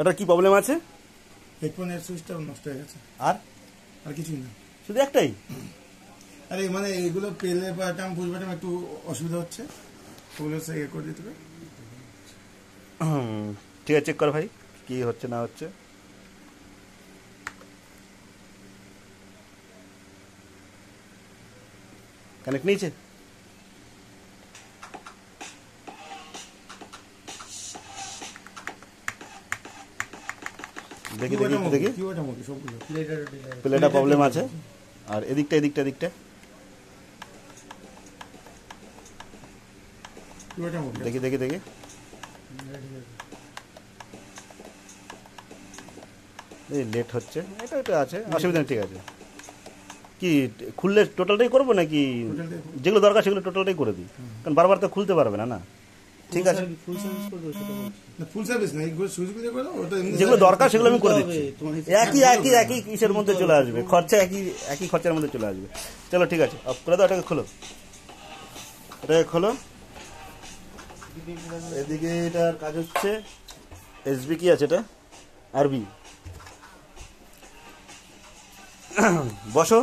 এটা কি প্রবলেম আছে? হেডফোনের সুইচটা নষ্ট হয়ে গেছে। আর আর কিছুই না, শুধু একটাই? আরে মানে এগুলো পেলে বাটাম পুশ বাটাম একটু অসুবিধা হচ্ছে, ওগুলো সে করে দিতে হবে। ঠিক আছে, চেক কর ভাই কি হচ্ছে না হচ্ছে। কানেক্ট নিয়েছে? দেখি দেখি দেখি, প্লেটা প্রবলেম আছে। আর এদিকটা এদিকটা এদিকটা দেখি দেখি দেখি, এই লেট হচ্ছে, এটা এটা আছে, অসুবিধা নেই, ঠিক আছে। কি খুললে টোটালটাই করবো নাকি যেগুলো দরকার সেগুলো টোটালটাই করে দিই? কারণ বারবার তো খুলতে পারবে না। না ঠিক আছে, যেগুলো দরকার সেগুলো আমি করে দিচ্ছি। একই একই একই কিসের মধ্যে চলে আসবে, খরচা একই একই খরচার মধ্যে চলে আসবে। চলো ঠিক আছে, অফ করে দাও, এটাকে খোলো, এটাকে খোলো। এদিকে এটার কাজ হচ্ছে এসবি, কি আছে এটা, আরবি। বসো।